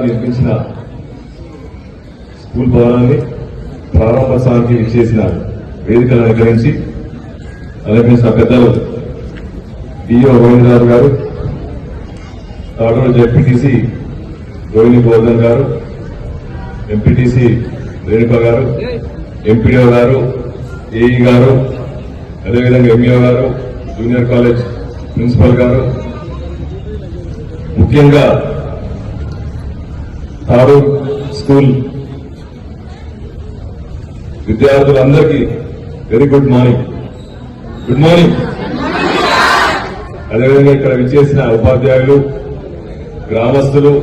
నిర్మించిన స్కూల్ భవనాన్ని ప్రారంభోత్సవానికి చేసిన వేదికను అలంకరించి అలంకరించిన పెద్దలు డిఓ గోవిందరావు గారు, తాడూరు జెడ్పీటీసీ రోహిణి గోవర్ధన్ గారు, ఎంపీటీసీ రేణుక గారు, ఎంపీడీఓ గారు, ఏఈ గారు, అదేవిధంగా ఎంఈఓ గారు, జూనియర్ కాలేజ్ ప్రిన్సిపల్ గారు, ముఖ్యంగా తాడూరు స్కూల్ విద్యార్థులందరికీ very good morning. Good morning. అదేవిధంగా ఇక్కడ విచ్చేసిన ఉపాధ్యాయులు, గ్రామస్తులు,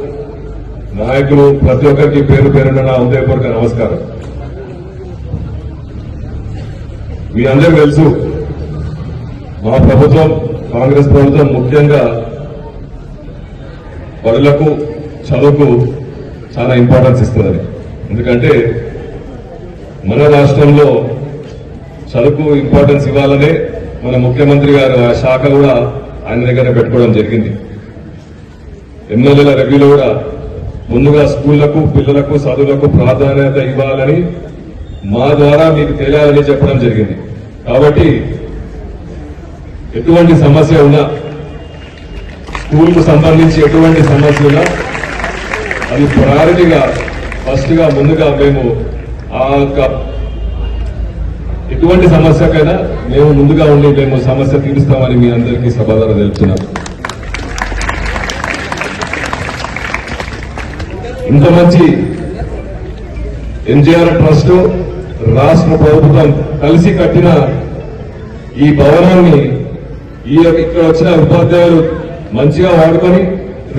నాయకులు, ప్రతి ఒక్కరికి పేరు పేరున నా హృదయపూర్వక నమస్కారం. మీ అందరికీ తెలుసు, మా ప్రభుత్వం, కాంగ్రెస్ ప్రభుత్వం ముఖ్యంగా బడులకు, చదువుకు చాలా ఇంపార్టెన్స్ ఇస్తుందని. ఎందుకంటే మన రాష్ట్రంలో చదువుకు ఇంపార్టెన్స్ ఇవ్వాలనే మన ముఖ్యమంత్రి గారు ఆ శాఖ కూడా ఆయన దగ్గర పెట్టుకోవడం జరిగింది. ఎమ్మెల్యేల రివ్యూలో కూడా ముందుగా స్కూళ్లకు, పిల్లలకు, చదువులకు ప్రాధాన్యత ఇవ్వాలని మా ద్వారా మీకు తెలియాలని చెప్పడం జరిగింది. కాబట్టి ఎటువంటి సమస్య ఉన్నా, స్కూల్కు సంబంధించి ఎటువంటి సమస్య ఉన్నా అది ప్రయారిటీగా ఫస్ట్ గా ముందుగా మేము ఎటువంటి సమస్యకైనా మేము ముందుగా ఉండి మేము సమస్య తీరుస్తామని మీ అందరికీ సమాధానం తెలుపుతున్నాం. ఇంత మంచి ఎంజీఆర్ ట్రస్ట్, రాష్ట్ర ప్రభుత్వం కలిసి కట్టిన ఈ భవనాన్ని ఇక్కడ వచ్చిన ఉపాధ్యాయులు మంచిగా వాడుకొని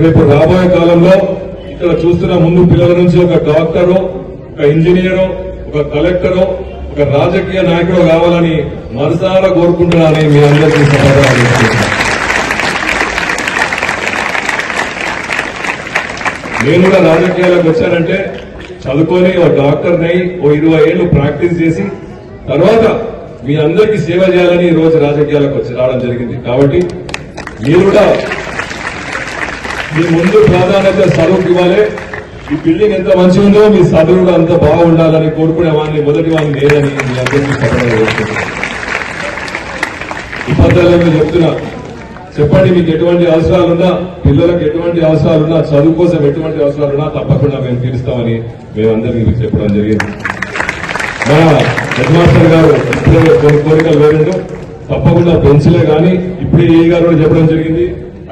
రేపు రాబోయే కాలంలో ఇక్కడ చూస్తున్న ముందు పిల్లల నుంచి ఒక డాక్టరు, ఒక ఇంజనీరు, ఒక కలెక్టరు, ఒక రాజకీయ నాయకుడు కావాలని మనసారా కోరుకుంటున్నానని మీ అందరికీ సమాధానం ఇస్తున్నాను. నేను కూడా రాజకీయాలకు వచ్చానంటే చదువుకొని ఓ డాక్టర్ని ఓ 20 ఏళ్లు ప్రాక్టీస్ చేసి తర్వాత మీ అందరికీ సేవ చేయాలని ఈ రోజు రాజకీయాలకు వచ్చి రావడం జరిగింది. కాబట్టి మీరు కూడా మీ ముందు ప్రాధాన్యత చదువుకి ఇవ్వాలి. ఈ బిల్డింగ్ ఎంత మంచిగా ఉందో మీ చదువు కూడా అంత బాగుండాలని కోరుకునే వాడిని మొదటి వాడిని లేదని మీ అందరికీ సభలో చేస్తున్నాను. ఉపాధ్యాయులకు చెప్తున్నా, చెప్పండి మీకు ఎటువంటి అవసరాలున్నా, పిల్లలకు ఎటువంటి అవసరాలున్నా, చదువు కోసం ఎటువంటి అవసరాలున్నా తప్పకుండా మేము తీరుస్తామని మేమందరికీ చెప్పడం జరిగింది. మన హెడ్ మాస్టర్ గారు ఇప్పుడే కొన్ని కోరికలు వేరండు, తప్పకుండా పెంచలే కానీ ఇప్పుడే ఏ గారు కూడా చెప్పడం జరిగింది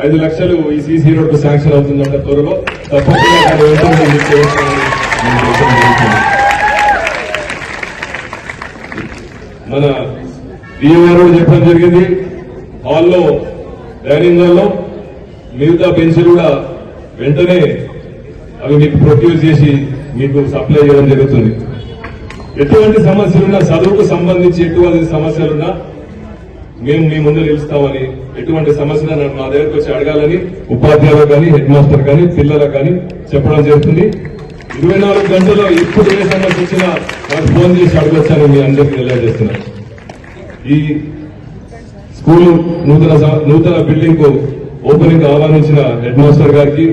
5 లక్షలు ఈ సీసీ రోడ్డు శాంక్షన్ అవుతుందంట త్వరలో, తప్పకుండా మన డిఓ గారు చెప్పడం జరిగింది. హాల్లో, డైనింగ్ హాల్లో మిగతా బెంచ్లు కూడా వెంటనే అవి మీకు ప్రొడ్యూస్ చేసి మీకు సప్లై చేయడం జరుగుతుంది. ఎటువంటి సమస్యలున్నా, చదువుకు సంబంధించి ఎటువంటి సమస్యలున్నా మేము మీ ముందు నిలుస్తామని, ఎటువంటి సమస్యలు మా దగ్గరకు వచ్చి అడగాలని ఉపాధ్యాయులు కానీ, హెడ్ మాస్టర్ కానీ, పిల్లలకు కానీ చెప్పడం జరుగుతుంది. 24 గంటల్లో ఎప్పుడు ఏ సమస్య వచ్చినా నాకు ఫోన్ చేసి అడగొచ్చాను మీ అందరికీ తెలియజేస్తున్నాను. ఈ స్కూల్ నూతన బిల్డింగ్ కు ఓపెనింగ్ ఆహ్వానించిన హెడ్ మాస్టర్ గారికి,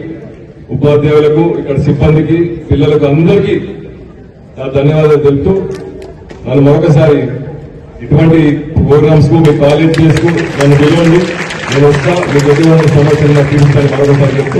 ఉపాధ్యాయులకు, ఇక్కడ సిబ్బందికి, పిల్లలకు అందరికీ నా ధన్యవాదాలు తెలుపుతూ నన్ను మరొకసారి ఇటువంటి ప్రోగ్రామ్స్ కు, మీ కాలేజ్ కు నన్ను పిలవండి, నేను వస్తా, మీకు ఎటువంటి సమస్యలు తీరుస్తాను మరొకసారి చెప్తూ